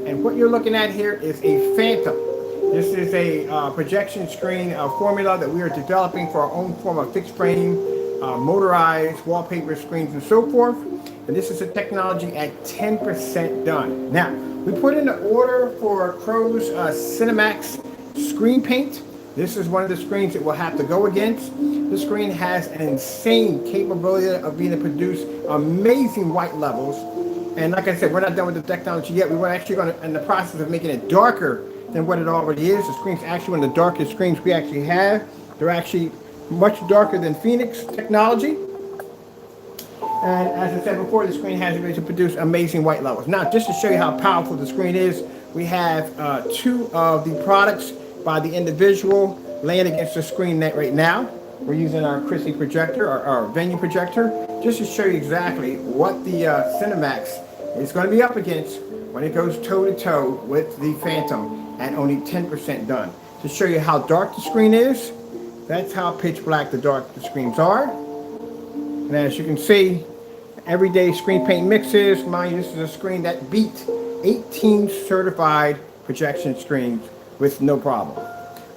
And what you're looking at here is a Phantom. This is a projection screen formula that we are developing for our own form of fixed frame, motorized wallpaper screens and so forth. And this is a technology at 10% done. Now, we put in an order for Crow's Cinemax screen paint. This is one of the screens that we'll have to go against. This screen has an insane capability of being able to produce amazing white levels. And like I said, we're not done with the technology yet. We were actually going to, in the process of making it darker than what it already is. The screen's actually one of the darkest screens we actually have. They're actually much darker than Phoenix technology. And as I said before, the screen has the ability to produce amazing white levels. Now, just to show you how powerful the screen is, we have two of the products by the individual laying against the screen net right now. We're using our Chrissy projector, our venue projector, just to show you exactly what the Cinemax is going to be up against when it goes toe-to-toe with the Phantom at only 10% done. To show you how dark the screen is, that's how pitch black the screens are. And as you can see, everyday screen paint mixes. Mind you, this is a screen that beat 18 certified projection screens with no problem.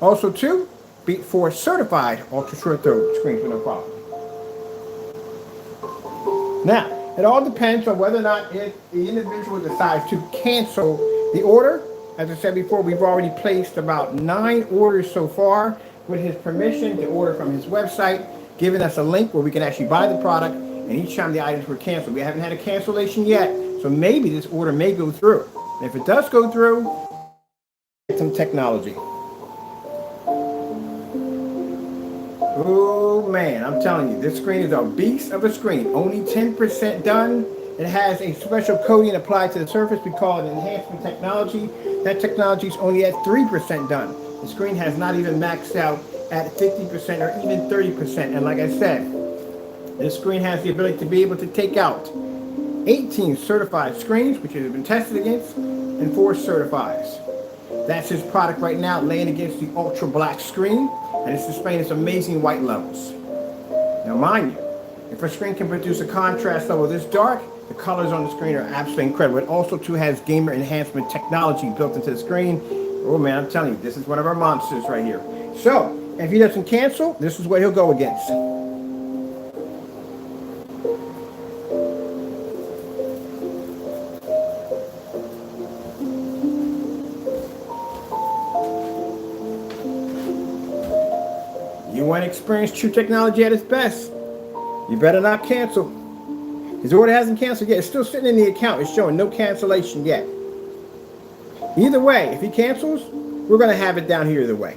Also, too, beat 4 certified ultra short throw screens with no problem. Now, it all depends on whether or not the individual decides to cancel the order. As I said before, we've already placed about 9 orders so far with his permission to order from his website, giving us a link where we can actually buy the product, and each time the items were canceled. We haven't had a cancellation yet, so maybe this order may go through. And if it does go through, some technology. Oh man, I'm telling you, this screen is a beast of a screen. Only 10% done. It has a special coating applied to the surface. We call it enhancement technology. That technology is only at 3% done. The screen has not even maxed out at 50% or even 30%. And like I said, this screen has the ability to be able to take out 18 certified screens, which have been tested against, and 4 certifies. That's his product right now, laying against the ultra black screen, and it's displaying its amazing white levels. Now mind you, if a screen can produce a contrast level this dark, the colors on the screen are absolutely incredible. It also too has gamer enhancement technology built into the screen. Oh man, I'm telling you, this is one of our monsters right here. So, if he doesn't cancel, this is what he'll go against. You want to experience true technology at its best, you better not cancel. His order hasn't canceled yet. It's still sitting in the account. It's showing no cancellation yet. Either way, if he cancels, we're going to have it down here either way.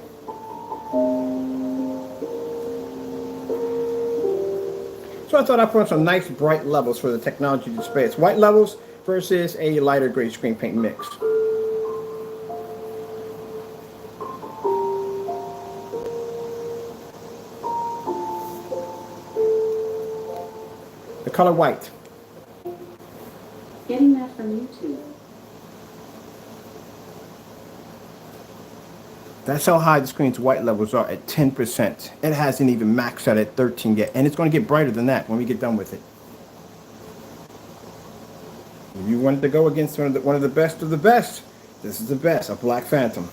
So I thought I'd put on some nice bright levels for the technology display. It's white levels versus a lighter gray screen paint mix. The color white. Getting that from YouTube. That's how high the screen's white levels are at 10%. It hasn't even maxed out at 13 yet. And it's going to get brighter than that when we get done with it. If you wanted to go against one of the best of the best, this is the best, a Black Phantom.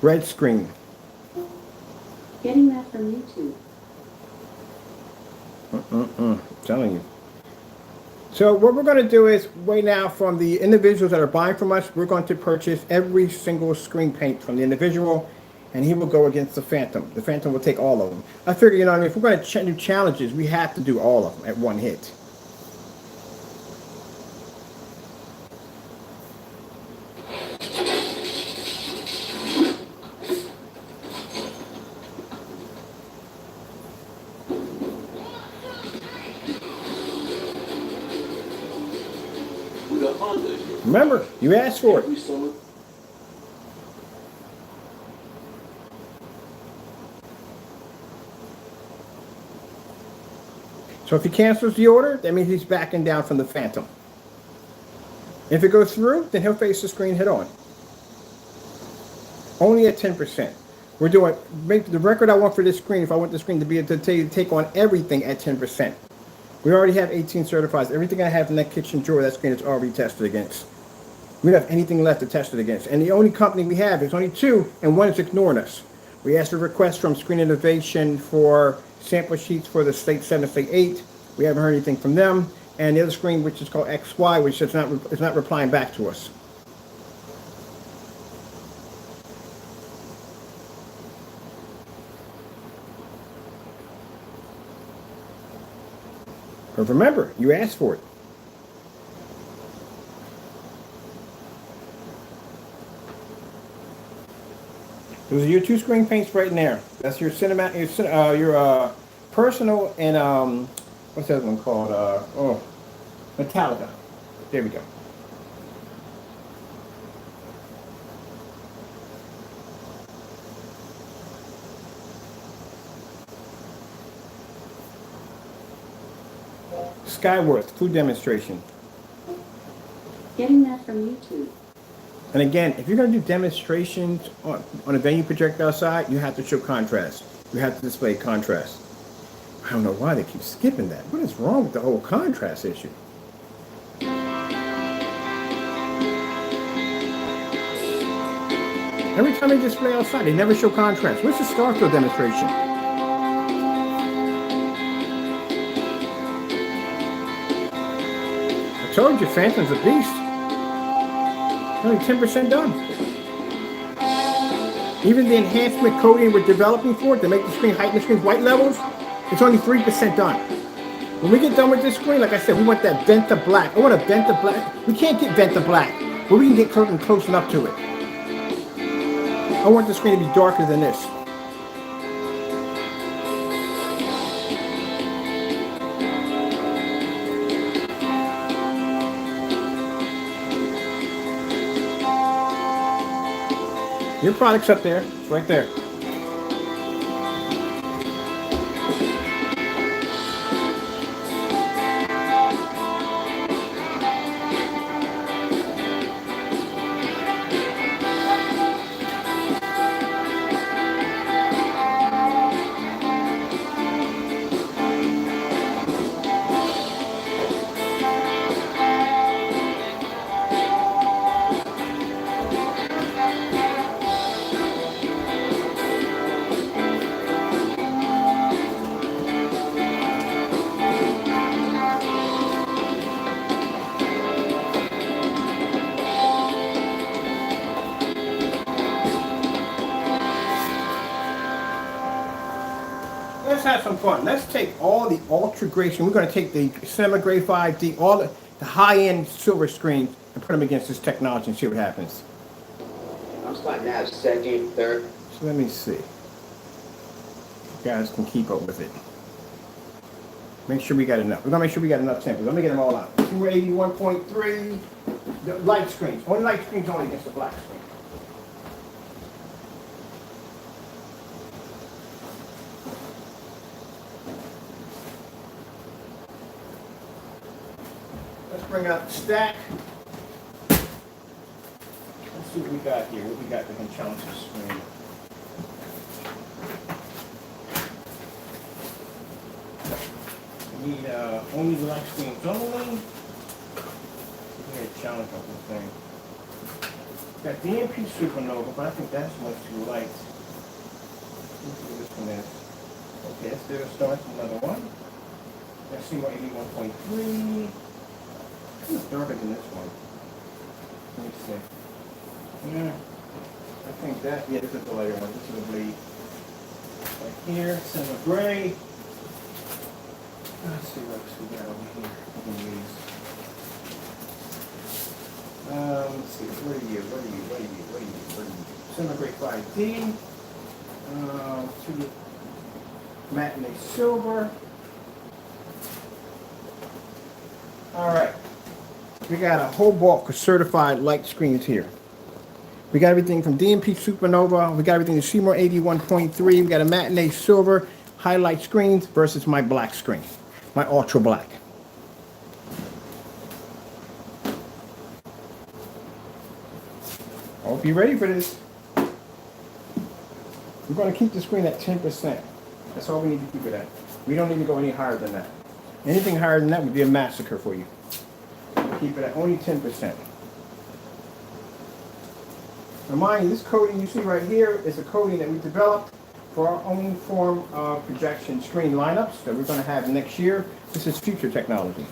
Red screen. Getting that from YouTube. I'm telling you. So what we're going to do is, right now, from the individuals that are buying from us, we're going to purchase every single screen paint from the individual, and he will go against the Phantom. The Phantom will take all of them. I figure, you know what I mean, if we're going to do challenges, we have to do all of them at one hit. Remember, you asked for it. So if he cancels the order, that means he's backing down from the Phantom. If it goes through, then he'll face the screen head on. Only at 10%. We're doing, make the record I want for this screen, if I want the screen to be able to take on everything at 10%. We already have 18 certifieds. Everything I have in that kitchen drawer, that screen is already tested against. We don't have anything left to test it against. And the only company we have is only two, and one is ignoring us. We asked a request from Screen Innovation for sample sheets for the State 7 and State 8. We haven't heard anything from them. And the other screen, which is called XY, which is not replying back to us. But remember, you asked for it. Those are your two screen paints right in there. That's your Cinemax, your personal, and what's the other one called? Metallica. There we go. Skyworth food demonstration. Getting that from YouTube. And again, if you're going to do demonstrations on a venue projector outside, you have to show contrast. You have to display contrast. I don't know why they keep skipping that. What is wrong with the whole contrast issue? Every time they display outside, they never show contrast. Where's the Starfield demonstration? I told you, Phantom's a beast. Only 10% done. Even the enhancement coding we're developing for it to make the screen heighten the screen's white levels, it's only 3% done. When we get done with this screen, like I said, we want that Venta black. I want a Venta black. We can't get Venta black, but we can get close enough to it. I want the screen to be darker than this. Your product's up there. It's right there. Let's have some fun. Let's take all the ultra gray. We're going to take the Cinema Gray 5D, all the high-end silver screens, and put them against this technology and see what happens. I'm starting to have second, third. So let me see. You guys can keep up with it. Make sure we got enough. We're going to make sure we got enough samples. Let me get them all out. 281.3. The light screens. Only light screens only against the black screen. Bring out the stack. Let's see what we got here. What we got that can challenge the screen. We need only black screens only. We're going to challenge the whole thing. Got DMP Supernova, but I think that's much too light. Let's see what this one is. Okay, let's do a start with another one. Let's see what 81.3. It's darker than this one. Let me see. Yeah, I think that, yeah, this is the lighter one. This is the bleed. Right here, Cinema Gray. Let's see what else we got over here. We can use. Let's see, what are you? Cinema Gray 5D. Matinee Silver. All right. We got a whole bulk of certified light screens here. We got everything from DMP Supernova. We got everything to Seymour 81.3. We got a Matinee Silver highlight screens versus my black screen, my ultra black. I hope you're ready for this. We're going to keep the screen at 10%. That's all we need to keep it at. We don't need to go any higher than that. Anything higher than that would be a massacre for you. Keep it at only 10%. Now mind you, this coating you see right here is a coating that we developed for our own form of projection screen lineups that we're going to have next year. This is future technology.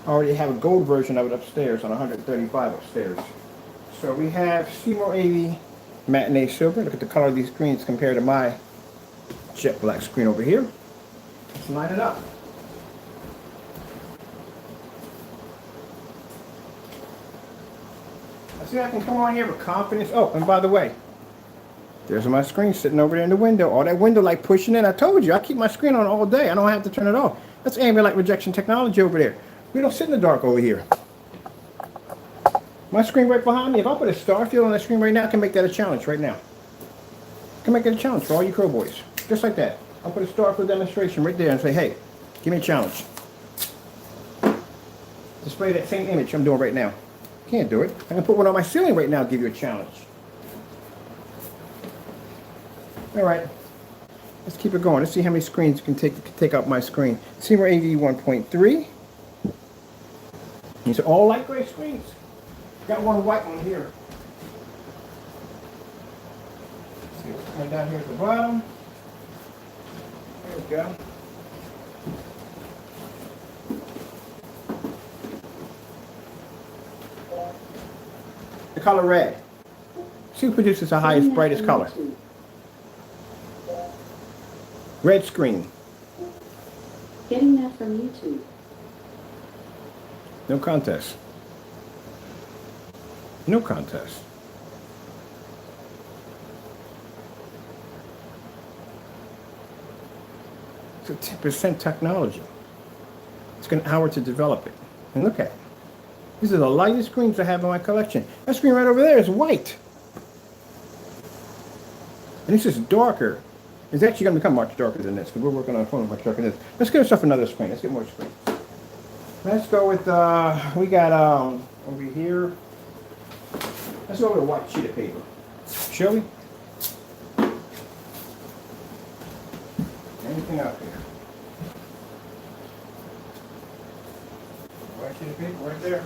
I already have a gold version of it upstairs on 135 upstairs. So we have Seymour AV Matinee Silver. Look at the color of these screens compared to my jet black screen over here. Let's line it up. I see I can come on here with confidence. Oh, and by the way, there's my screen sitting over there in the window. All that window light pushing in. I told you, I keep my screen on all day. I don't have to turn it off. That's ambient light rejection technology over there. We don't sit in the dark over here. My screen right behind me, if I put a star field on that screen right now, I can make that a challenge right now. I can make it a challenge for all you crow boys. Just like that. I'll put a star field demonstration right there and say, hey, give me a challenge. Display that same image I'm doing right now. Can't do it. I can put one on my ceiling right now and give you a challenge. All right. Let's keep it going. Let's see how many screens can take out my screen. Seymour AV 1.3. These are all light gray screens. Got one white one here. Let's see what's coming down here at the bottom. There we go. The color red. See who produces the highest, brightest color. Red screen. Getting that from YouTube. No contest. No contest. It's a 10% technology. It's an hour to develop it. And look at it. These are the lightest screens I have in my collection. That screen right over there is white. And this is darker. It's actually going to become much darker than this because we're working on a phone much darker than this. Let's get ourselves another screen. Let's get more screens. Let's go with, we got over here. Let's go with a white sheet of paper. Shall we? Anything out there? White sheet of paper right there.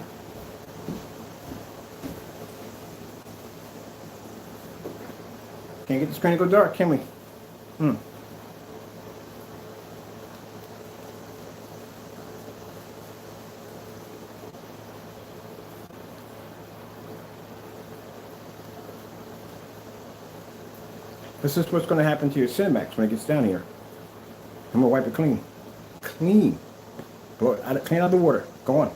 Can't get the screen to go dark, can we? This is what's going to happen to your Cinemax when it gets down here. I'm going to wipe it clean. Clean. Clean out the water. Go on.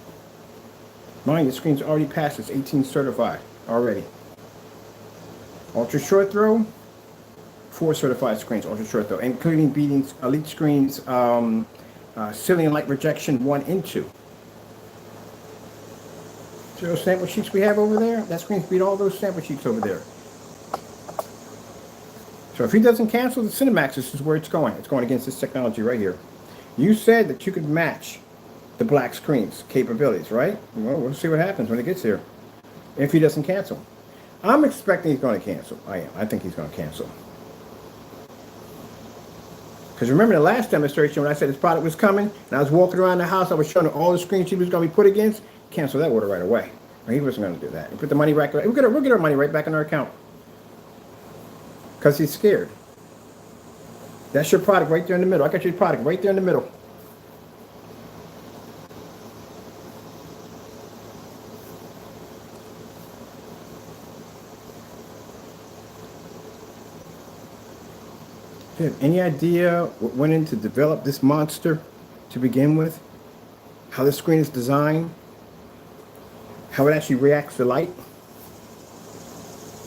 Mind, your screen's already passed. It's 18 certified already. Ultra short throw. 4 certified screens, ultra short throw, including beating elite screens, ceiling light rejection 1 and 2. See those sample sheets we have over there? That screen's beat all those sample sheets over there. So if he doesn't cancel the Cinemax, this is where it's going. It's going against this technology right here. You said that you could match the black screen's capabilities, right? Well, we'll see what happens when it gets here. If he doesn't cancel. I'm expecting he's going to cancel. I am. I think he's going to cancel. Because remember the last demonstration when I said this product was coming, and I was walking around the house, I was showing him all the screens he was going to be put against, cancel that order right away. He wasn't going to do that. He put the money back. We'll get our money right back in our account. Because he's scared. That's your product right there in the middle. I got your product right there in the middle. Do you have any idea what went into develop this monster to begin with? How the screen is designed? How it actually reacts to light?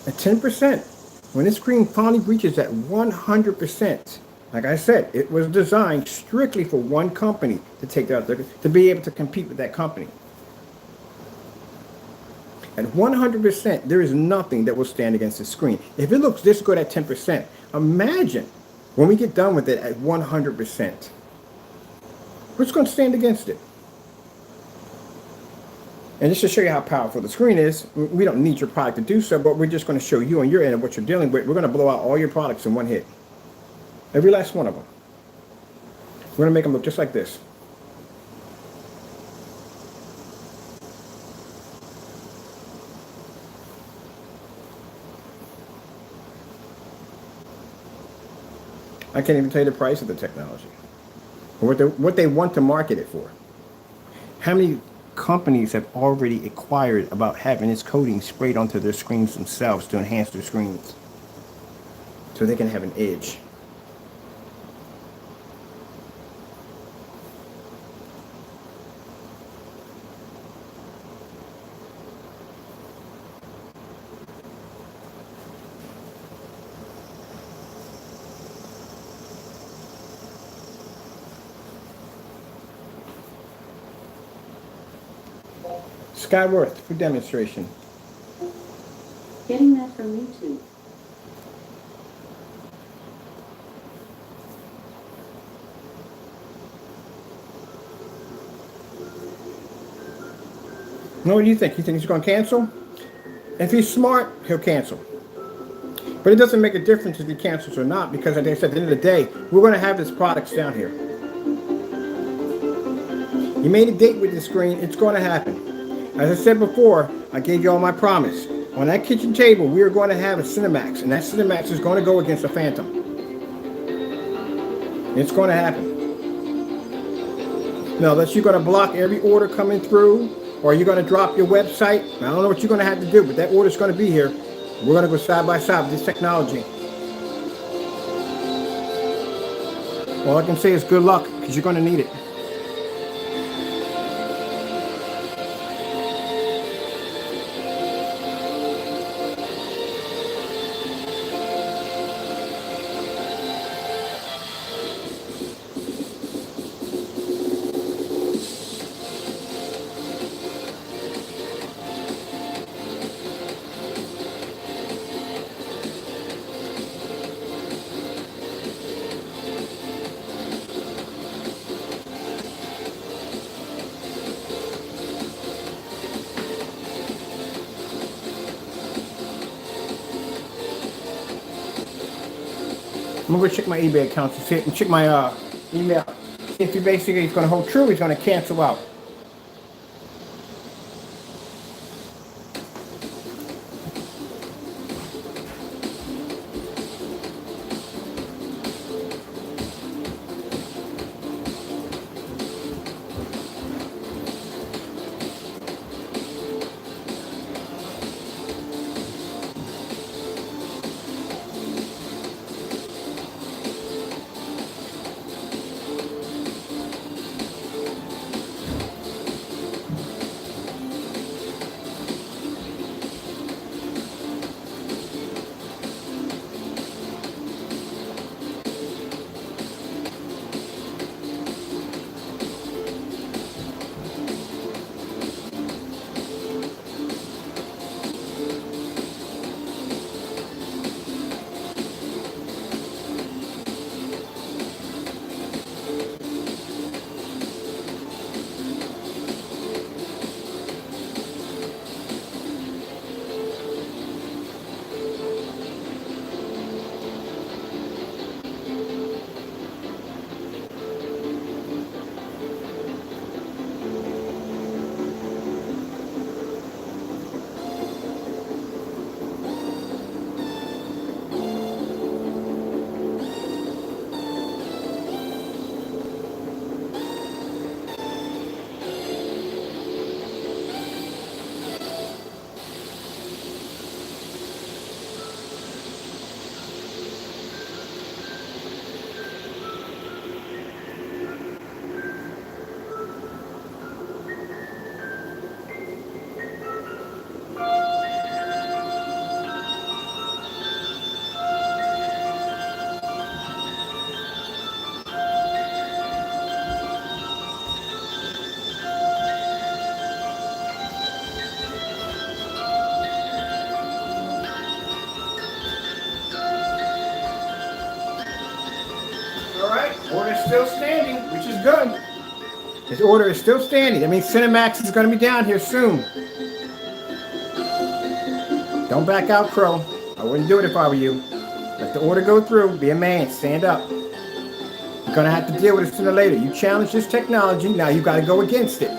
At 10%. When this screen finally reaches that 100%, like I said, it was designed strictly for one company to take that out there, to be able to compete with that company. At 100%, there is nothing that will stand against the screen. If it looks this good at 10%, imagine when we get done with it at 100%. What's going to stand against it? And just to show you how powerful the screen is, we don't need your product to do so, but we're just going to show you on your end of what you're dealing with. We're going to blow out all your products in one hit. Every last one of them. We're going to make them look just like this. I can't even tell you the price of the technology, or what they want to market it for. How many companies have already acquired about having this coating sprayed onto their screens themselves to enhance their screens so they can have an edge? Skyworth for demonstration. Getting that from YouTube. Now, what do you think? You think he's going to cancel? If he's smart, he'll cancel. But it doesn't make a difference if he cancels or not, because like I said, at the end of the day, we're going to have his products down here. You made a date with the screen, it's going to happen. As I said before, I gave you all my promise. On that kitchen table, we are going to have a Cinemax, and that Cinemax is going to go against a Phantom. It's going to happen. Now, unless you're going to block every order coming through, or you're going to drop your website, I don't know what you're going to have to do, but that order's going to be here. We're going to go side by side with this technology. All I can say is good luck, because you're going to need it. I'm going to check my eBay account to see, and check my email. See if he basically is going to hold true, he's going to cancel out. Order is still standing, which is good. His order is still standing. That means Cinemax is going to be down here soon. Don't back out, Crow. I wouldn't do it if I were you. Let the order go through. Be a man. Stand up. You're going to have to deal with it sooner or later. You challenge this technology, now you got to go against it.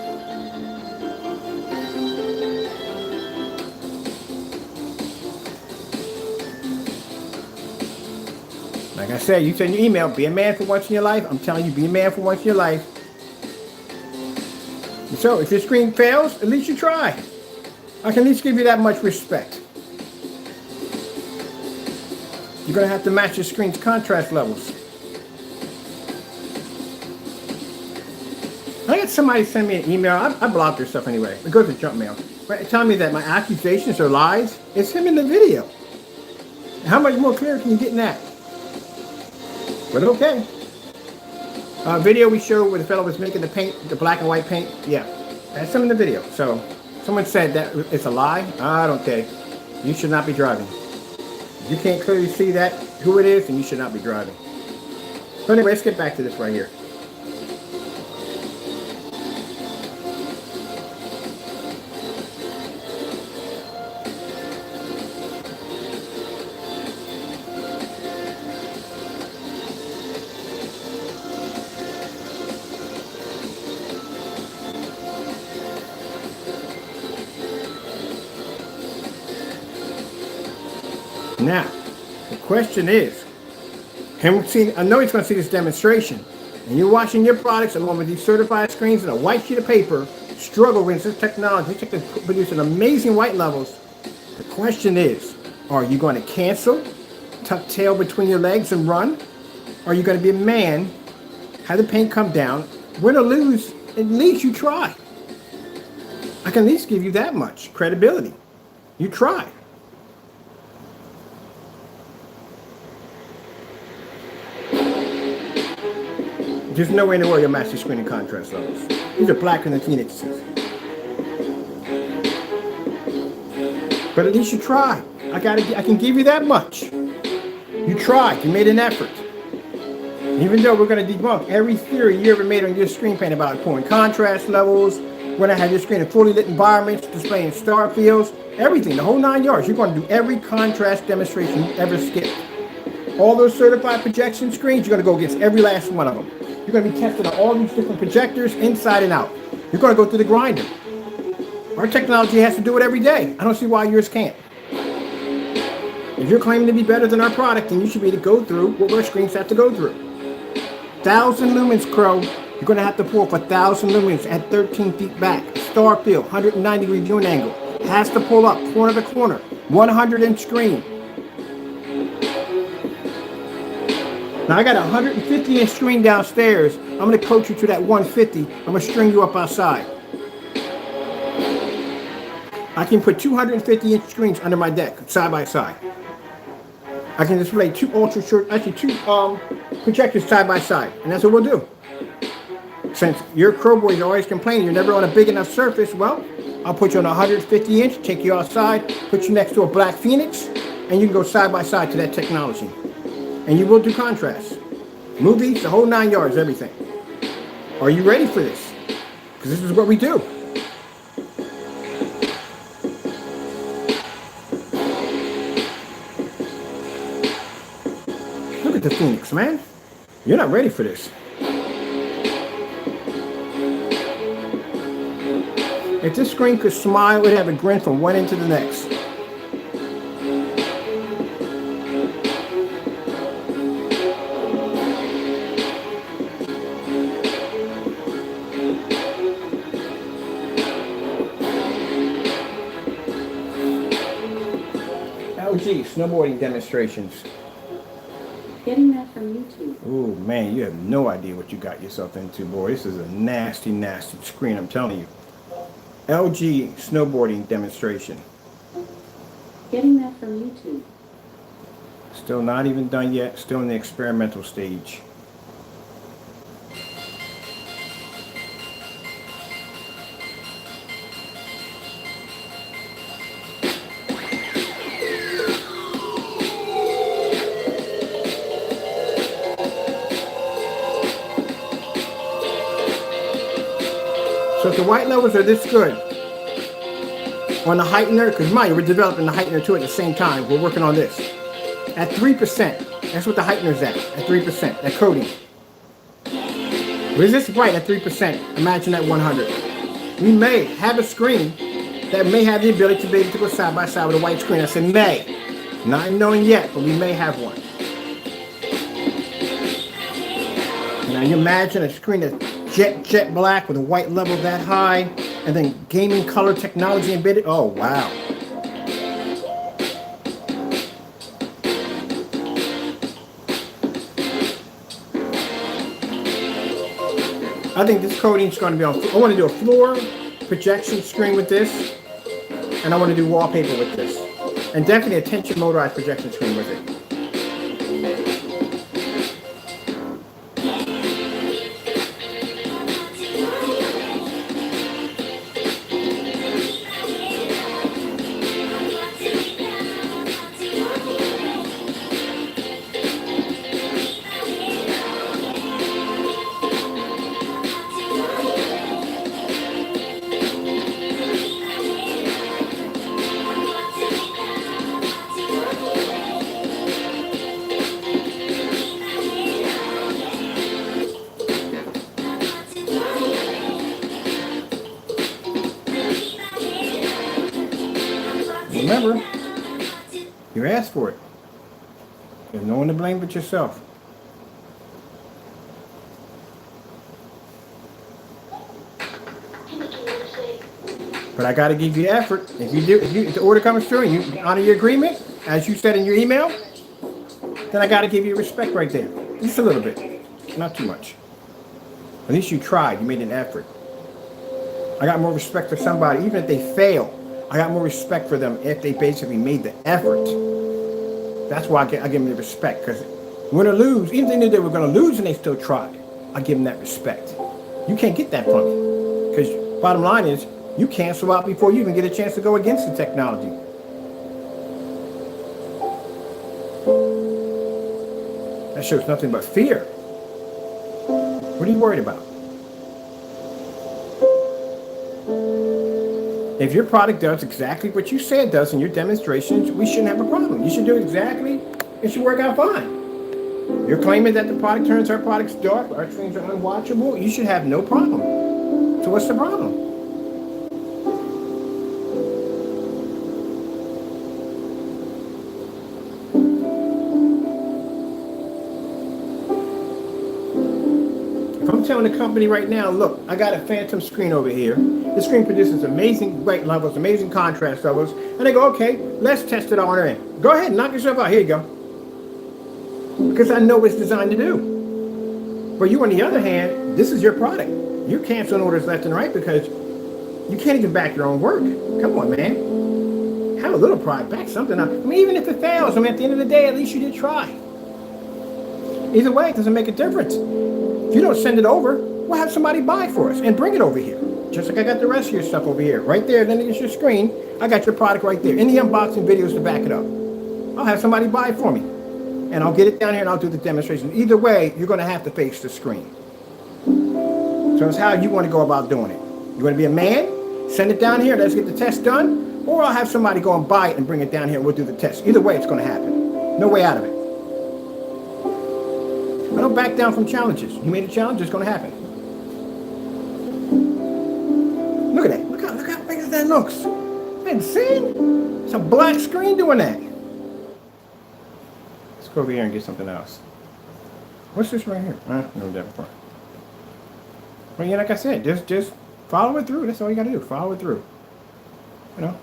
Like I said, you send your email, be a man for once in your life. I'm telling you, be a man for once in your life. So if your screen fails, at least you try. I can at least give you that much respect. You're going to have to match your screen's contrast levels. I got somebody send me an email. I blocked their stuff anyway. It goes to junk mail. Right, telling me that my accusations are lies. It's him in the video. How much more clear can you get in that? But okay. Video we showed where the fellow was making the paint, the black and white paint. Yeah, that's him in the video. So someone said that it's a lie. I don't care. You should not be driving. If you can't clearly see that, who it is, then you should not be driving. So anyway, let's get back to this right here. Now, the question is, I know he's going to see this demonstration, and you're watching your products along with these certified screens and a white sheet of paper struggle with this technology to produce an amazing white levels. The question is, are you going to cancel, tuck tail between your legs and run? Or are you going to be a man, have the paint come down, win or lose, at least you try. I can at least give you that much credibility. You try. There's no way in the world you'll match the screen and contrast levels. These are blacker than Phoenixes. But at least you try. I can give you that much. You tried. You made an effort. Even though we're going to debunk every theory you ever made on your screen paint about pulling contrast levels, when I have your screen in fully lit environments, displaying star fields, everything, the whole 9 yards. You're going to do every contrast demonstration you ever skipped. All those certified projection screens, you're going to go against every last one of them. You're going to be tested on all these different projectors inside and out. You're going to go through the grinder. Our technology has to do it every day. I don't see why yours can't. If you're claiming to be better than our product, then you should be able to go through what our screens have to go through. 1,000 lumens, Crow. You're going to have to pull for 1,000 lumens at 13 feet back. Star field, 190 degree viewing angle. Has to pull up corner to corner. 100 inch screen. Now I got a 150 inch screen downstairs. I'm going to coach you to that 150. I'm going to string you up outside. I can put 250 inch screens under my deck, side by side. I can display two projectors side by side, and that's what we'll do. Since your Crow boys always complaining you're never on a big enough surface, well, I'll put you on a 150 inch, take you outside, put you next to a black Phoenix, and you can go side by side to that technology. And you will do contrast. Movies, the whole 9 yards, everything. Are you ready for this? Because this is what we do. Look at the Phoenix, man. You're not ready for this. If this screen could smile, it would have a grin from one end to the next. LG snowboarding demonstrations. Getting that from YouTube. Oh man, you have no idea what you got yourself into, boy. This is a nasty, nasty screen, I'm telling you. LG snowboarding demonstration. Getting that from YouTube. Still not even done yet, still in the experimental stage. So if the white levels are this good on the heightener, because mind you, we're developing the heightener too at the same time. We're working on this. At 3%, that's what the heightener's at 3%, that coating. Resist bright at 3%. Imagine at 100. We may have a screen that may have the ability to be able to go side by side with a white screen. I said may. Not knowing yet, but we may have one. Now you imagine a screen that's jet black with a white level that high, and then gaming color technology embedded. Oh, wow. I think this coating is going to be on. I want to do a floor projection screen with this, and I want to do wallpaper with this, and definitely a tension motorized projection screen with it. Remember, you asked for it. There's no one to blame but yourself. But I got to give you effort. If the order comes through and you honor your agreement, as you said in your email, then I got to give you respect right there. Just a little bit, not too much. At least you tried. You made an effort. I got more respect for somebody, even if they fail. I got more respect for them if they basically made the effort. That's why I give them the respect, because win or lose, even if they knew they were going to lose and they still tried, I give them that respect. You can't get that from me, because bottom line is, you cancel out before you even get a chance to go against the technology. That shows nothing but fear. What are you worried about? If your product does exactly what you say it does in your demonstrations, we shouldn't have a problem. You should do exactly, it should work out fine. You're claiming that the product turns our products dark, our screens are unwatchable, you should have no problem. So what's the problem? I'm telling the company right now, look, I got a phantom screen over here. The screen produces amazing white levels, amazing contrast levels. And they go, okay, let's test it on our end. Go ahead, knock yourself out. Here you go. Because I know what it's designed to do. But you, on the other hand, this is your product. You're canceling orders left and right because you can't even back your own work. Come on, man. Have a little pride. Back something up. I mean, even if it fails, I mean, at the end of the day, at least you did try. Either way, it doesn't make a difference. If you don't send it over, we'll have somebody buy for us and bring it over here. Just like I got the rest of your stuff over here. Right there, then it's your screen. I got your product right there. In the unboxing videos to back it up. I'll have somebody buy it for me. And I'll get it down here and I'll do the demonstration. Either way, you're going to have to face the screen. So it's how you want to go about doing it. You want to be a man? Send it down here. Let's get the test done. Or I'll have somebody go and buy it and bring it down here and we'll do the test. Either way, it's going to happen. No way out of it. I don't back down from challenges. You made a challenge, it's going to happen. Look at that. Look how big that looks. Man, see? It's a black screen doing that. Let's go over here and get something else. What's this right here? No, that before. Well, yeah, like I said, just follow it through. That's all you got to do. Follow it through. You know?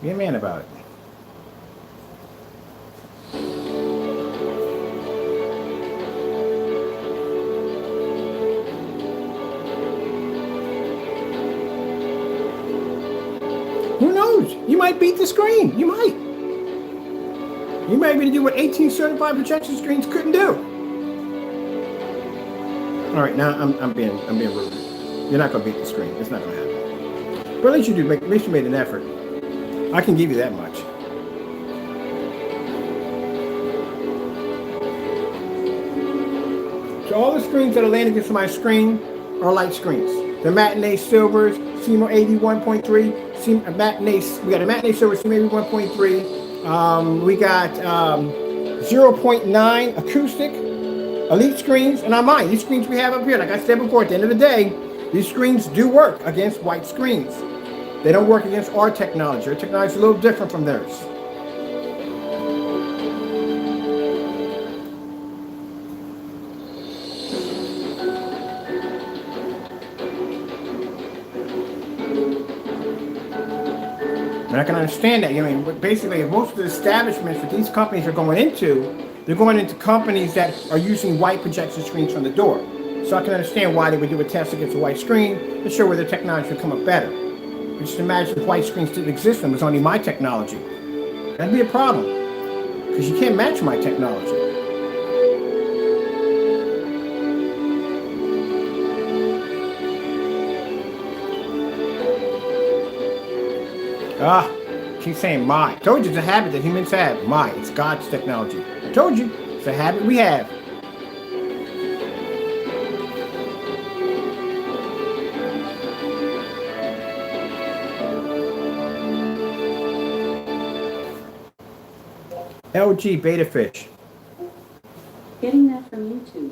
Be a man about it. Who knows? You might beat the screen. You might. You might be able to do what 18 certified projection screens couldn't do. All right, now I'm being rude. You're not gonna beat the screen. It's not gonna happen. But at least you made an effort. I can give you that much. So all the screens that are laying against my screen are light screens. The matinee silvers, CMO 81.3. We got a matinee silver CMO 81.3. We got 0.9 acoustic. Elite screens, and on mine, these screens we have up here, like I said before, at the end of the day, these screens do work against white screens. They don't work against our technology. Our technology is a little different from theirs. And I can understand that. I mean, basically, most of the establishments that these companies are going into, they're going into companies that are using white projection screens from the door. So I can understand why they would do a test against a white screen to show where their technology would come up better. But just imagine if white screens didn't exist and it was only my technology. That'd be a problem, because you can't match my technology. Keep saying my. Told you it's a habit that humans have. My. It's God's technology. I told you. It's a habit we have. LG Beta Fish. Getting that from YouTube.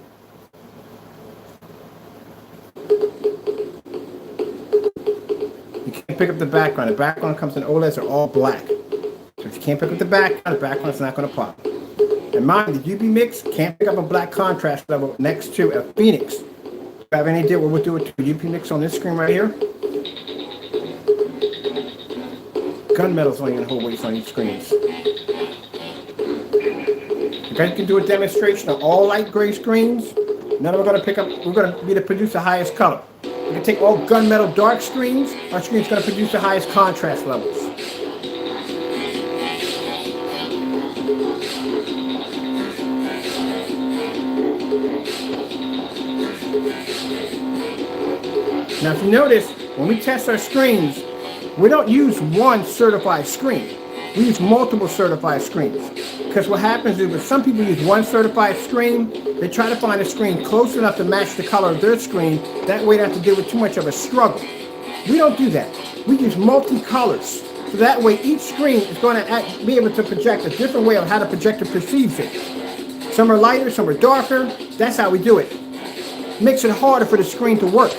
You can't pick up the background. The background comes in OLEDs are all black. So if you can't pick up the background's not going to pop. And mind, the UV mix can't pick up a black contrast level next to a Phoenix. Do you have any idea what we'll do with the UV mix on this screen right here? Gunmetal's only going to hold weights on these screens. You guys can do a demonstration of all light gray screens. None of them are going to pick up, we're going to be to produce the highest color. We can take all gunmetal dark screens, our screen's going to produce the highest contrast levels. Now if you notice, when we test our screens, we don't use one certified screen. We use multiple certified screens. Because what happens is when some people use one certified screen, they try to find a screen close enough to match the color of their screen. That way they don't have to deal with too much of a struggle. We don't do that. We use multi-colors. So that way each screen is going to be able to project a different way of how the projector perceives it. Some are lighter, some are darker. That's how we do it. Makes it harder for the screen to work.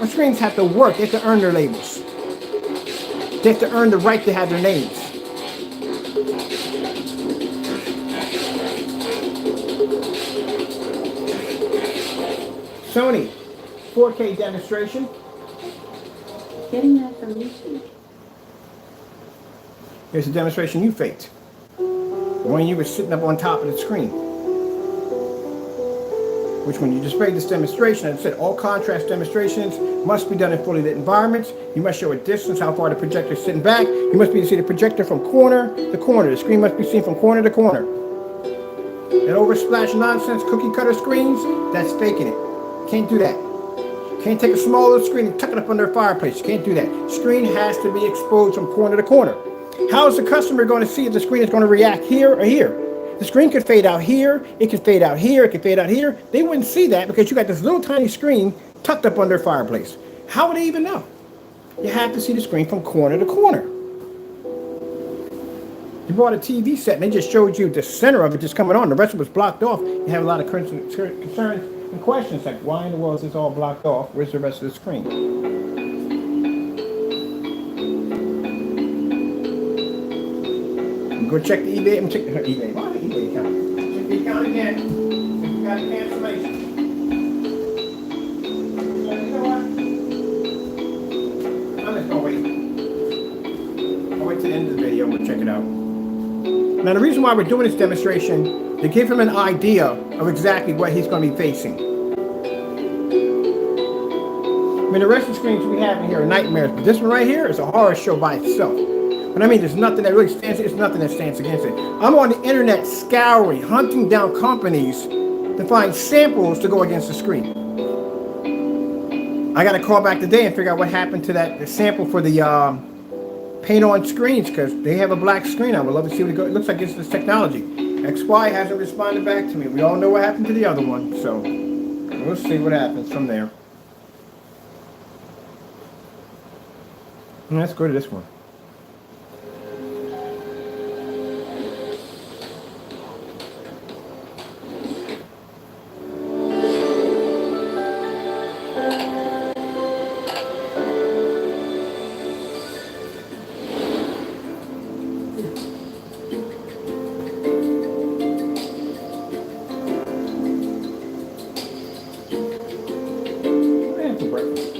Our screens have to work. They have to earn their labels. They have to earn the right to have their names. Sony 4K demonstration. Getting that from YouTube. Here's a demonstration you faked. When you were sitting up on top of the screen. Which when you displayed this demonstration, it said all contrast demonstrations must be done in fully lit environments. You must show a distance, how far the projector is sitting back. You must be able to see the projector from corner to corner. The screen must be seen from corner to corner. And oversplash nonsense cookie cutter screens, that's faking it. Can't do that. Can't take a small little screen and tuck it up under a fireplace. You can't do that. Screen has to be exposed from corner to corner. How is the customer going to see if the screen is going to react here or here? The screen could fade out here, it could fade out here, it could fade out here. They wouldn't see that because you got this little tiny screen tucked up under a fireplace. How would they even know? You have to see the screen from corner to corner. You bought a TV set and they just showed you the center of it just coming on. The rest of it was blocked off. You have a lot of concerns and questions like, why in the world is this all blocked off? Where's the rest of the screen? Go check the eBay. I'm checking her eBay. Why the eBay account? Check the account again. If you got a cancellation. You know what? I'm just gonna wait. I'll wait till the end of the video. I'm gonna check it out. Now the reason why we're doing this demonstration, to give him an idea of exactly what he's going to be facing. I mean, the rest of the screens we have in here are nightmares, but this one right here is a horror show by itself. But I mean, there's nothing that really stands. It's nothing that stands against it. I'm on the internet scouring, hunting down companies to find samples to go against the screen. I got to call back today and figure out what happened to the sample for the paint-on screens because they have a black screen. I would love to see what it looks like. It's this technology. XY hasn't responded back to me. We all know what happened to the other one, so we'll see what happens from there. Let's go to this one. morning for breakfast?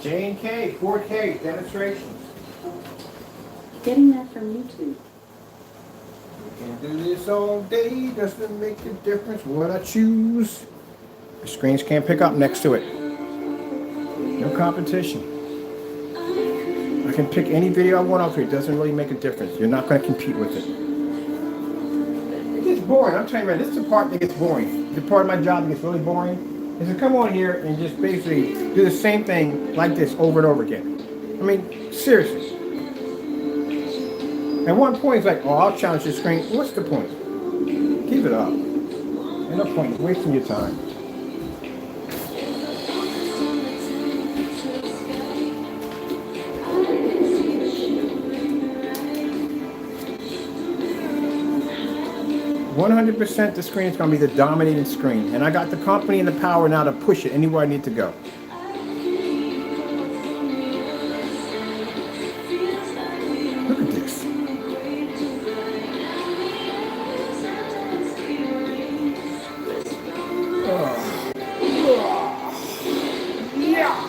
J&K, 4K, demonstrations. Getting that from YouTube. Can do this all day, doesn't make a difference what I choose. The screens can't pick up next to it. No competition. I can pick any video I want off here, it doesn't really make a difference. You're not going to compete with it. It gets boring, I'm telling you, this is the part that gets boring. The part of my job that gets really boring is to come on here and just basically do the same thing like this over and over again. I mean, seriously. At one point, it's like, oh, I'll challenge the screen. What's the point? Keep it up. Ain't no point in wasting your time. %, the screen is going to be the dominating screen. And I got the company and the power now to push it anywhere I need to go. Look at this. Yeah.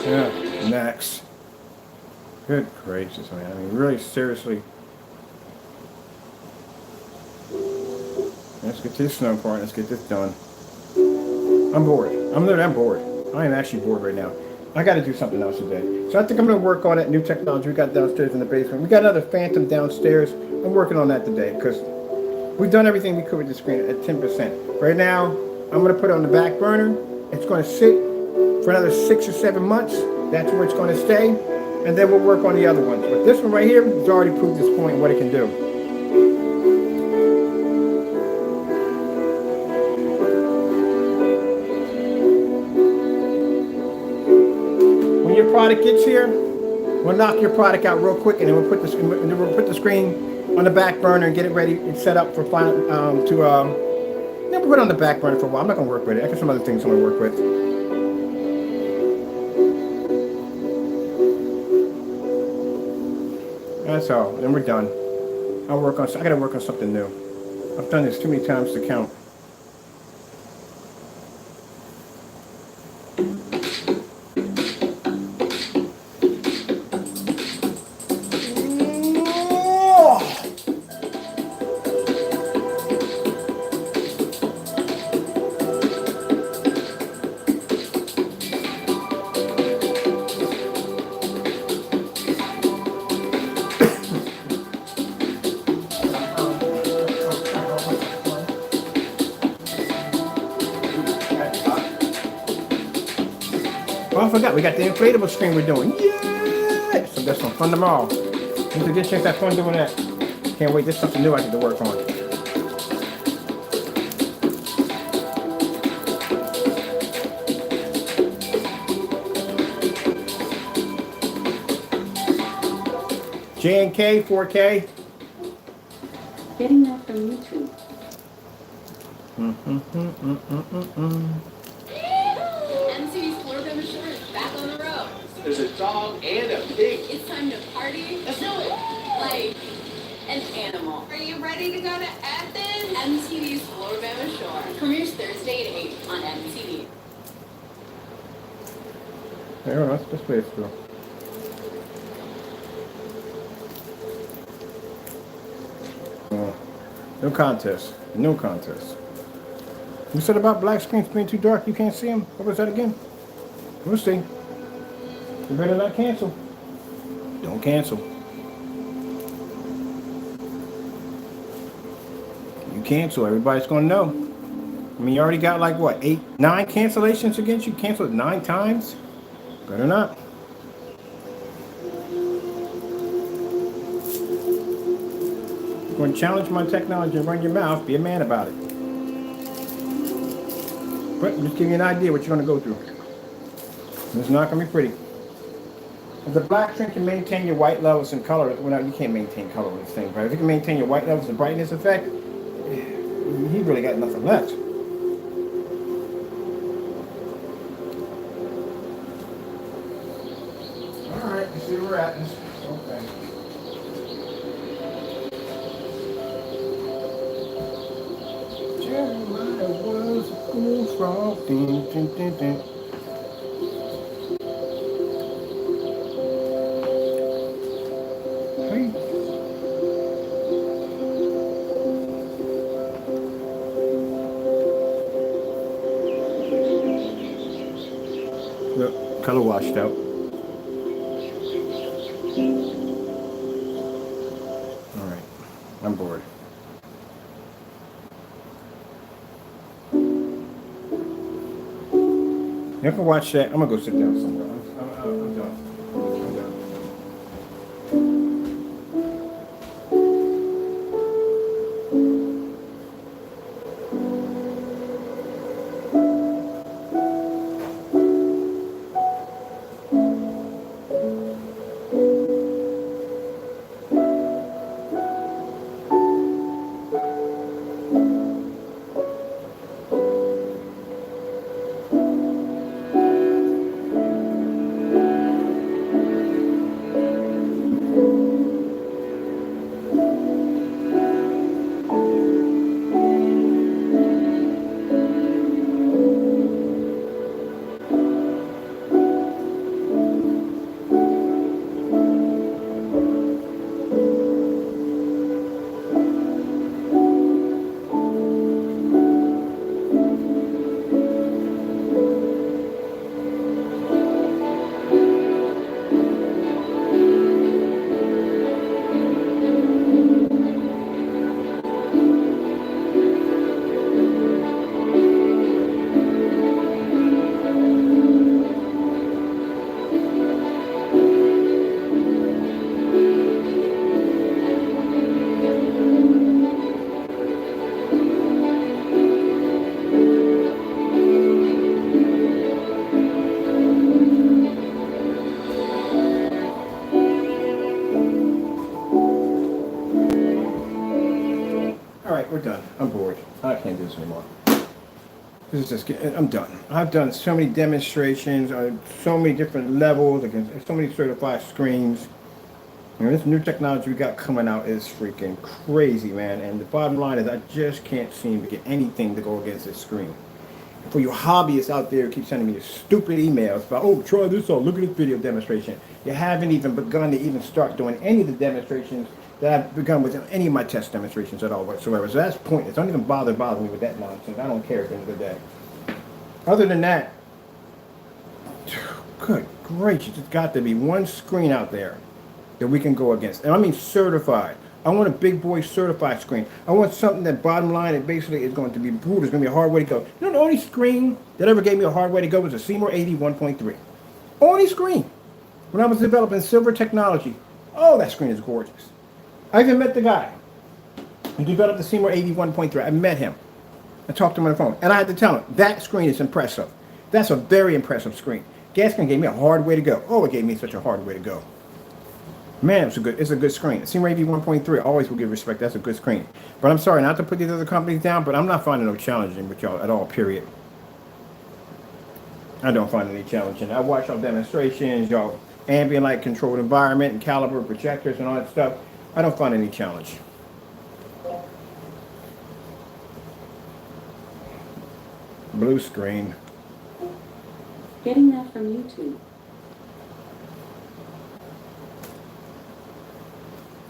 Yeah, next. Good gracious, man. I mean, really, seriously. Let's get this done part. Let's get this done. I'm bored. I'm bored. I am actually bored right now. I got to do something else today. So I think I'm going to work on that new technology we got downstairs in the basement. We got another Phantom downstairs. I'm working on that today because we've done everything we could with the screen at 10%. Right now, I'm going to put it on the back burner. It's going to sit for another 6 or 7 months. That's where it's going to stay. And then we'll work on the other ones. But this one right here has already proved this point what it can do. When your product gets here, we'll knock your product out real quick, and then we'll put the screen on the back burner and get it ready and set up for final then we'll put it on the back burner for a while. I'm not going to work with it. I got some other things I'm going to work with. That's all. Then we're done. I gotta work on something new. I've done this too many times to count. Oh, I forgot, we got the inflatable screen we're doing. Yeah! So that's some fun tomorrow. Need to get a chance to have fun doing that. Can't wait, there's something new I get to work on. J&K, 4K. Getting that from YouTube. MC's Floor Bama Short is back on the road. There's a dog and a pig. It's time to party. Let's do it. Like an animal. Are you ready to go to Athens? MTV's Floor Bama Shore premieres Thursday at 8 on MTV. Hey, hold on, let's play this through. No contest. No contest. You said about black screens being too dark, you can't see them? What was that again? We'll see. You better not cancel. Don't cancel. You cancel, everybody's going to know. I mean, you already got like what, 8, 9 cancellations against you? Canceled 9 times? Good or not? You're going to challenge my technology and run your mouth. Be a man about it. But just give you an idea what you're going to go through. It's not going to be pretty. If the black screen can maintain your white levels and color, well, you can't maintain color with this thing, but if it can maintain your white levels and brightness effect, he really got nothing left. All right, let's see where we're at. Okay. Jeremiah was a cool frog. Ding, ding, ding, ding. Look, color washed out. All right, I'm bored. You can watch that. I'm gonna go sit down somewhere. I'm done. I'm done. We're done. I'm bored. I can't do this anymore. This is just, I'm done. I've done so many demonstrations on so many different levels against so many certified screens. You know, this new technology we got coming out is freaking crazy, man. And the bottom line is I just can't seem to get anything to go against this screen. For you hobbyists out there who keep sending me your stupid emails about, oh, try this out, look at this video demonstration. You haven't even begun to even start doing any of the demonstrations that I've begun with any of my test demonstrations at all whatsoever. So that's pointless. Don't even bother me with that nonsense. I don't care at the end of the day. Other than that, good gracious, it's got to be one screen out there that we can go against. And I mean certified. I want a big boy certified screen. I want something that bottom line, it basically is going to be brutal. It's going to be a hard way to go. You know, the only screen that ever gave me a hard way to go was a Seymour 80 1.3. Only screen. When I was developing silver technology, oh, that screen is gorgeous. I even met the guy who developed the Seymour 80 1.3. I met him. I talked to him on the phone. And I had to tell him, that screen is impressive. That's a very impressive screen. Gaskin gave me a hard way to go. Oh, it gave me such a hard way to go. Man, it's a good screen. Seymour 80 1.3, always will give respect. That's a good screen. But I'm sorry, not to put these other companies down, but I'm not finding no challenging with y'all at all, period. I don't find any challenging. I watch y'all demonstrations, y'all ambient light controlled environment and caliber projectors and all that stuff. I don't find any challenge. Blue screen. Getting that from YouTube.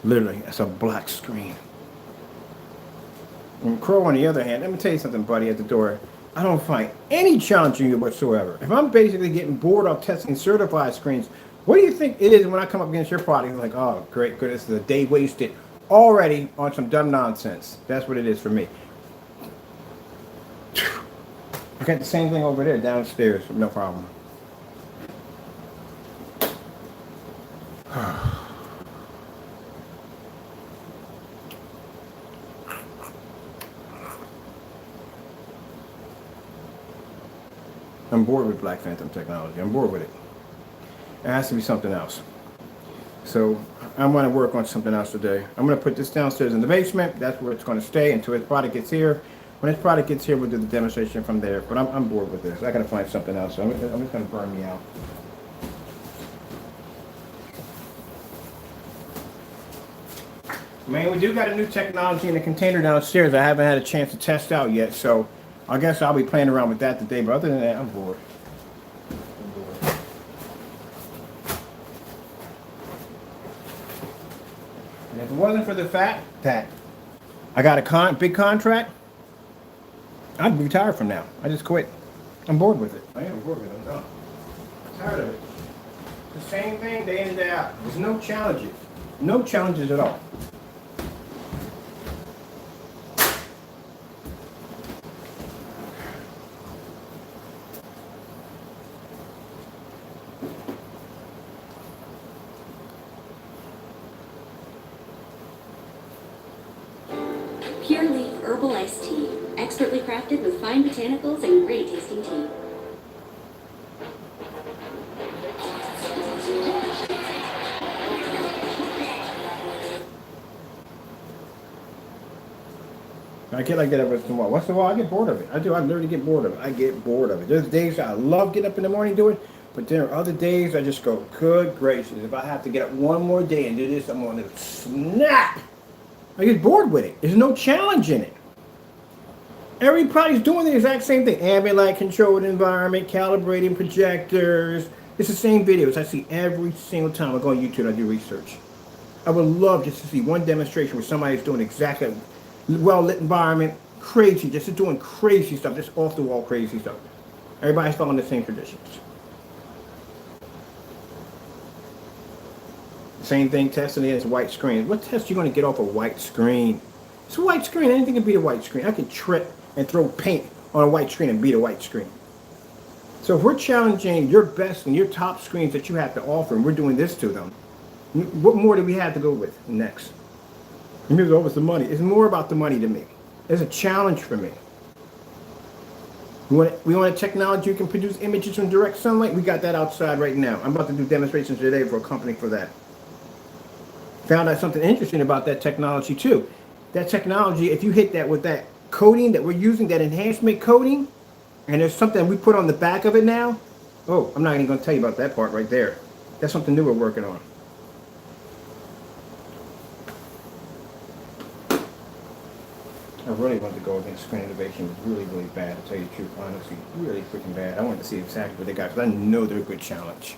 Literally, it's a black screen. And Crow, on the other hand, let me tell you something, buddy, at the door. I don't find any challenge in you whatsoever. If I'm basically getting bored of testing certified screens, what do you think it is when I come up against your product? Like, oh, great, good, this is a day wasted. already on some dumb nonsense. That's what it is for me. I got the same thing over there downstairs, no problem. I'm bored with Black Phantom technology. I'm bored with it. It has to be something else. So I'm going to work on something else today. I'm going to put this downstairs in the basement. That's where it's going to stay until its product gets here. When its product gets here, we'll do the demonstration from there. But I'm bored with this. I got to find something else. So I'm just going to burn me out. Man, we do got a new technology in the container downstairs I haven't had a chance to test out yet. So I guess I'll be playing around with that today. But other than that, I'm bored. And if it wasn't for the fact that I got a big contract, I'd be retired from now. I just quit. I'm bored with it. I am bored with it. I'm done. I'm tired of it. The same thing day in and day out. There's no challenges. No challenges at all. Pure leaf herbal iced tea, expertly crafted with fine botanicals and great tasting tea. I get like that every once in a while. Once in a while, I get bored of it. I do. I literally get bored of it. I get bored of it. There's days I love getting up in the morning and do it, but there are other days I just go, good gracious, if I have to get up one more day and do this, I'm going to snap. I get bored with it. There's no challenge in it. Everybody's doing the exact same thing. Ambient light controlled environment, calibrating projectors. It's the same videos I see every single time I go on YouTube and I do research. I would love just to see one demonstration where somebody's doing exactly well-lit environment, crazy, just doing crazy stuff, just off-the-wall crazy stuff. Everybody's following the same traditions. Same thing, testing it as white screen. What test are you going to get off a white screen? It's a white screen. Anything can beat a white screen. I can trip and throw paint on a white screen and beat a white screen. So if we're challenging your best and your top screens that you have to offer, and we're doing this to them, what more do we have to go with next? Maybe over the money. It's more about the money to me. It's a challenge for me. We want a technology you can produce images from direct sunlight. We got that outside right now. I'm about to do demonstrations today for a company for that. Found out something interesting about that technology too. That technology, if you hit that with that coating that we're using, that enhancement coating, and there's something we put on the back of it now. Oh, I'm not even going to tell you about that part right there. That's something new we're working on. I really wanted to go against Screen Innovation. It was really, really bad, to tell you the truth, honestly. Really freaking bad. I wanted to see exactly what they got, because I know they're a good challenge.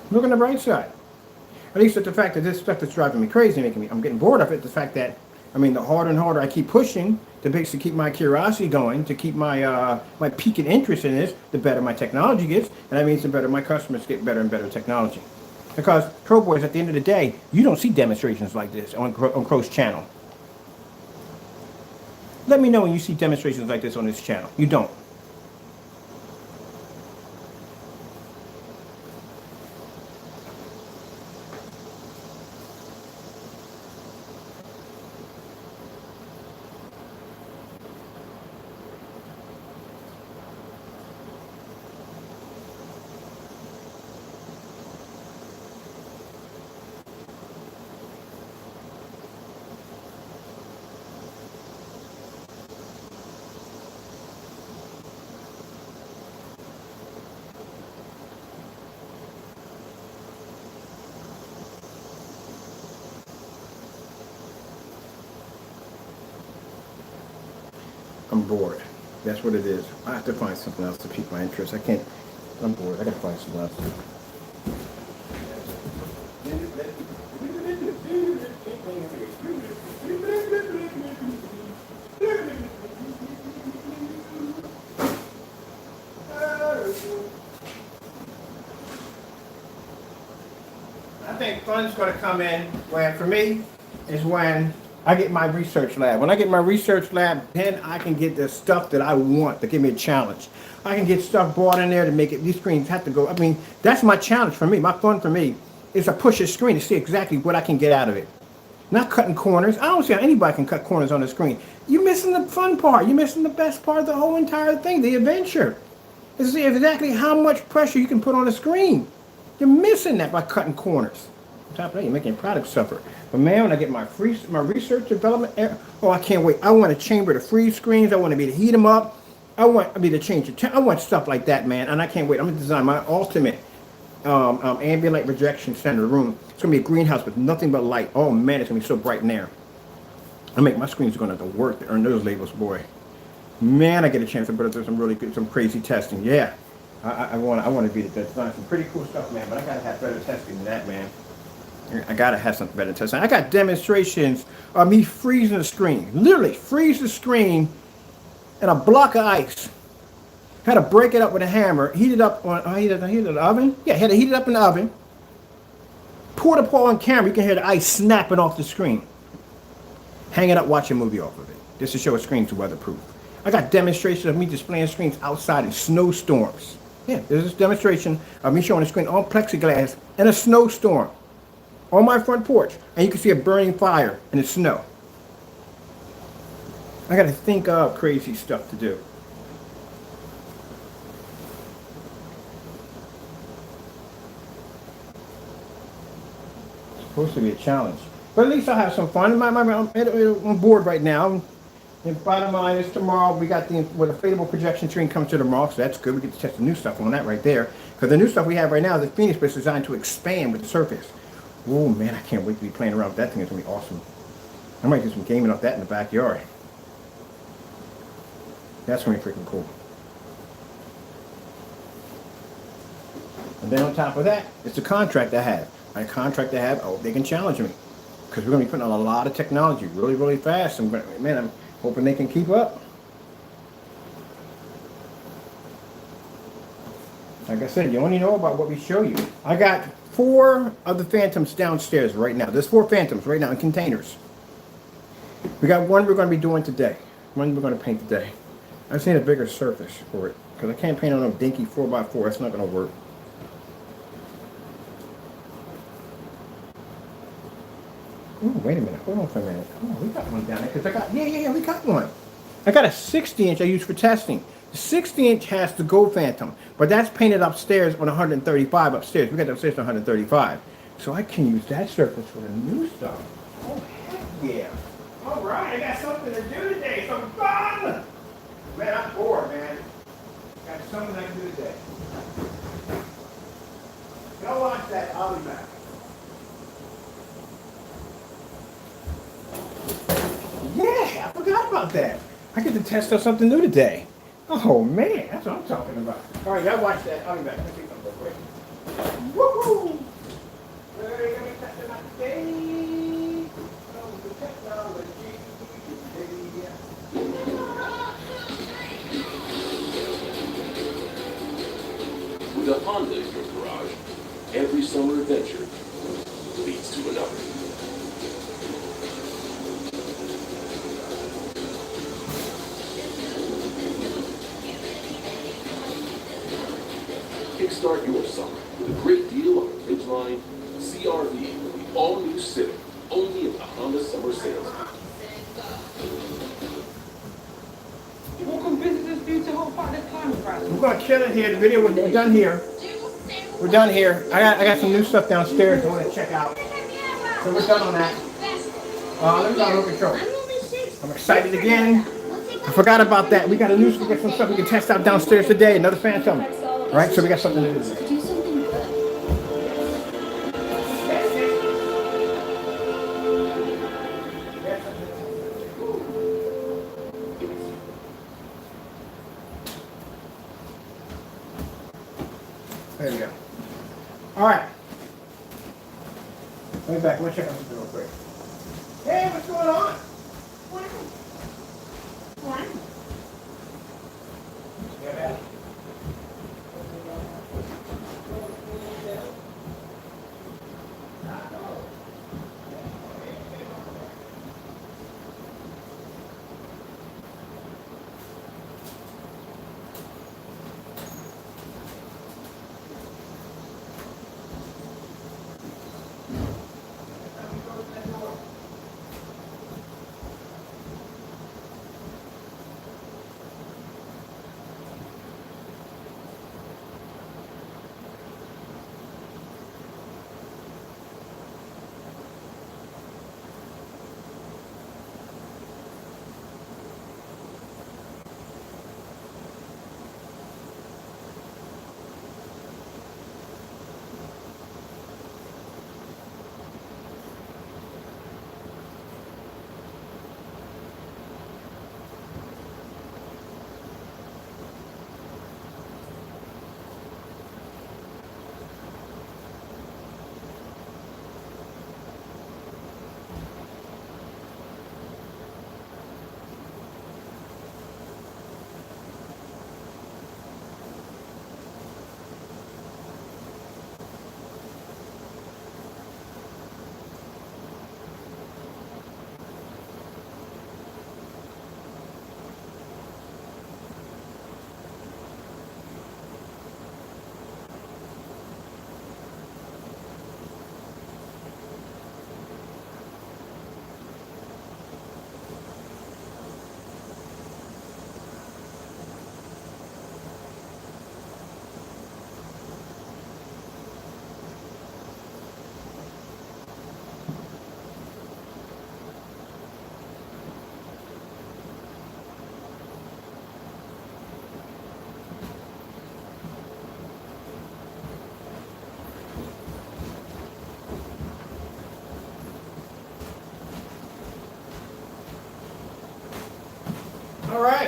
Look on the bright side. At least at the fact that this stuff is driving me crazy, I'm getting bored of it. The fact that, the harder and harder I keep pushing to basically keep my curiosity going, to keep my my peak and interest in this, the better my technology gets, and that means the better my customers get better and better technology. Because Crow Boys, at the end of the day, you don't see demonstrations like this on Crow's channel. Let me know when you see demonstrations like this on this channel. You don't. I'm bored. That's what it is. I have to find something else to pique my interest. I can't. I'm bored. I gotta find something else. I think fun's going to come in when, for me, is when I get my research lab. When I get my research lab, then I can get the stuff that I want to give me a challenge. I can get stuff brought in there to make it, these screens have to go. I mean, that's my challenge for me. My fun for me is to push a screen to see exactly what I can get out of it. Not cutting corners. I don't see how anybody can cut corners on the screen. You're missing the fun part. You're missing the best part of the whole entire thing, the adventure. Is to see exactly how much pressure you can put on the screen. You're missing that by cutting corners. On top of that, you're making your product suffer. But man, when I get my research development, oh, I can't wait. I want a chamber to freeze screens. I want to be to heat them up. I want to change the I want stuff like that, man. And I can't wait. I'm going to design my ultimate ambient light projection center room. It's going to be a greenhouse with nothing but light. Oh man, it's going to be so bright in there. I make my screens going to have to work to earn those labels, boy. Man, I get a chance to put up some really good, some crazy testing. Yeah, I want to be the design some pretty cool stuff, man. But I gotta have better testing than that, man. I gotta have something better testing. I got demonstrations of me freezing the screen. Literally freeze the screen in a block of ice. Had to break it up with a hammer. Heat it up on heated the oven. Yeah, had to heat it up in the oven. Pour the part on camera. You can hear the ice snapping off the screen. Hang it up, watch a movie off of it. Just to show a screen's weatherproof. I got demonstrations of me displaying screens outside in snowstorms. Yeah, there's this demonstration of me showing a screen on plexiglass in a snowstorm on my front porch, and you can see a burning fire in the snow. I got to think of crazy stuff to do. It's supposed to be a challenge, but at least I'll have some fun. I'm bored right now. And bottom line is tomorrow we got the inflatable projection screen comes to tomorrow, so that's good. We get to test the new stuff on that right there. Because the new stuff we have right now is the Phoenix, but it's designed to expand with the surface. Oh man, I can't wait to be playing around with that thing. It's gonna be awesome. I might do some gaming off that in the backyard. That's gonna be freaking cool. And then on top of that, it's a contract I have. My contract I have. Oh, they can challenge me because we're gonna be putting on a lot of technology really, really fast. I'm hoping they can keep up. Like I said, you only know about what we show you. I got 4 of the Phantoms downstairs right now. There's 4 Phantoms right now in containers. We got one we're going to be doing today. One we're going to paint today. I just need a bigger surface for it because I can't paint on a dinky 4x4. That's not going to work. Oh, wait a minute. Hold on for a minute. Oh, we got one down there because I got, yeah, we got one. I got a 60-inch I use for testing. The 60-inch has the Go Phantom, but that's painted upstairs on 135 upstairs. We got upstairs on 135. So I can use that surface for the new stuff. Oh, heck yeah. All right, I got something to do today. Some fun. Man, I'm bored, man. Got something I can do today. Go watch that. I'll be back. Yeah, I forgot about that. I get to test out something new today. Oh man, that's what I'm talking about. All right, y'all watch that. I'll be back. Let's see something real quick. Woohoo! We're gonna be testing out today. Oh, the technology. With a Honda in your garage, every summer adventure leads to another. Kickstart your summer with a great deal on the Ridgeline CRV with the all-new Civic, only at the Honda Summer Sales. Welcome visitors due to Hot Part of Time Prize. We're gonna chill in here. The video we're done here. We're done here. I got some new stuff downstairs I want to check out. So we're done on that. Let me go look at control. I'm excited again. I forgot about that. We got a new we got some stuff we can test out downstairs today. Another Phantom. All right, so we got something to do today. Do something good. There you go. All right. Let me back. Let me check out something real quick. Hey, what's going on? What? Yeah, man.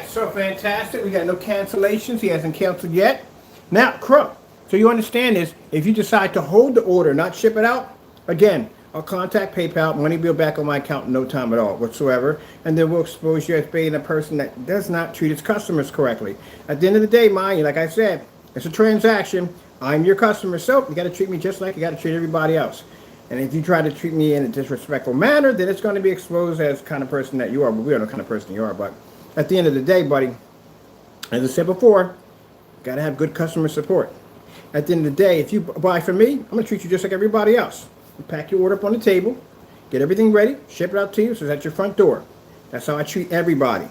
so fantastic. We got no cancellations. He hasn't canceled yet. Now, Crow. So you understand this. If you decide to hold the order, not ship it out, again, I'll contact PayPal. Money will be back on my account in no time at all whatsoever. And then we'll expose you as being a person that does not treat its customers correctly. At the end of the day, mind you, like I said, it's a transaction. I'm your customer, so you got to treat me just like you got to treat everybody else. And if you try to treat me in a disrespectful manner, then it's going to be exposed as the kind of person that you are. But we don't know the kind of person you are. But at the end of the day, buddy, as I said before, got to have good customer support. At the end of the day, if you buy from me, I'm going to treat you just like everybody else. You pack your order up on the table, get everything ready, ship it out to you, so it's at your front door. That's how I treat everybody.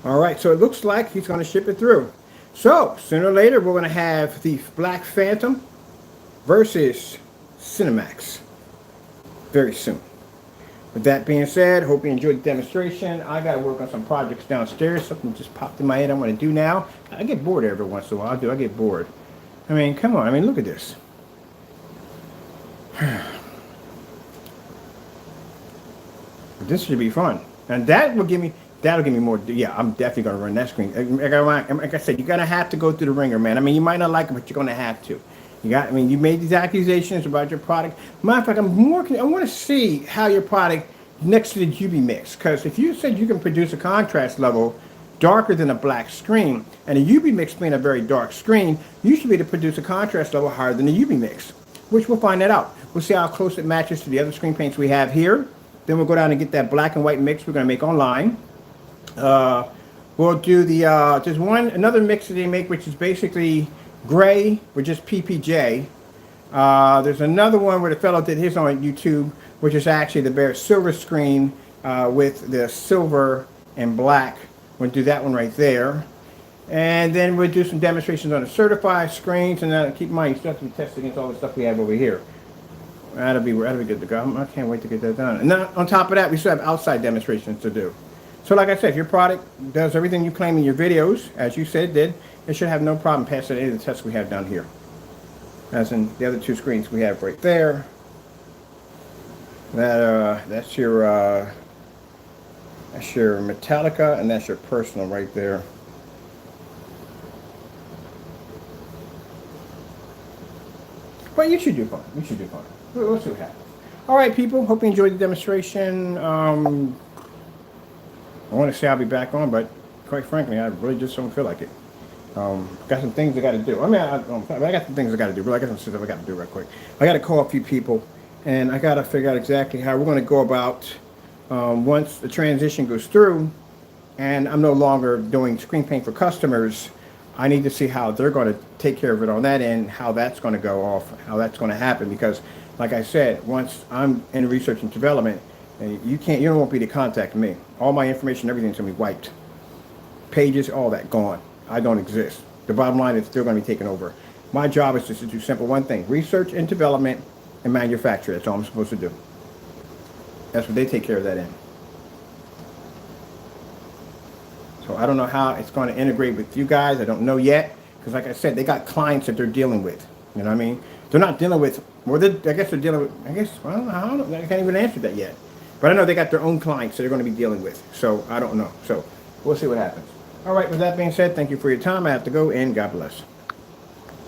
All right, so it looks like he's going to ship it through. So, sooner or later, we're going to have the Black Phantom versus Cinemax very soon. With that being said, hope you enjoyed the demonstration. I got to work on some projects downstairs. Something just popped in my head I want to do now. I get bored every once in a while. I get bored. I mean, come on. I mean, look at this. This should be fun. And that'll give me more. Yeah, I'm definitely going to run that screen. Like I said, you're going to have to go through the ringer, man. I mean, you might not like it, but you're going to have to. You made these accusations about your product. Matter of fact, I want to see how your product next to the UV mix. Because if you said you can produce a contrast level darker than a black screen, and a UV mix being a very dark screen, you should be able to produce a contrast level higher than the UV mix, which we'll find that out. We'll see how close it matches to the other screen paints we have here. Then we'll go down and get that black and white mix we're going to make online. We'll do there's another mix that they make, which is basically gray with just PPJ. There's another one where the fellow did his on YouTube, which is actually the bare silver screen with the silver and black. We'll do that one right there. And then we'll do some demonstrations on the certified screens. And keep in mind, you still have to be tested against all the stuff we have over here. That'll be good to go. I can't wait to get that done. And then on top of that, we still have outside demonstrations to do. So like I said, if your product does everything you claim in your videos, as you said it should have no problem passing any of the tests we have down here. As in the other two screens we have right there. That's your Metallica, and that's your personal right there. But you should do fine. We'll see what happens. All right, people. Hope you enjoyed the demonstration. I want to say I'll be back on, but quite frankly, I really just don't feel like it. Got some things I got to do. I got some things I got to do. But I got some stuff I got to do real quick. I got to call a few people, and I got to figure out exactly how we're going to go about once the transition goes through, and I'm no longer doing screen paint for customers. I need to see how they're going to take care of it on that end, how that's going to go off, how that's going to happen. Because, like I said, once I'm in research and development, you don't want to be to contact me. All my information, everything's going to be wiped. Pages, all that, gone. I don't exist. The bottom line is still going to be taken over. My job is just to do simple one thing: research and development and manufacture. That's all I'm supposed to do. That's what they take care of that in. So I don't know how it's going to integrate with you guys. I don't know yet. Because like I said, they got clients that they're dealing with. You know what I mean? They're not dealing with, I guess they're dealing with, well, I don't know. I can't even answer that yet. But I know they got their own clients that they're going to be dealing with. So I don't know. So we'll see what happens. All right, with that being said, thank you for your time. I have to go, and God bless.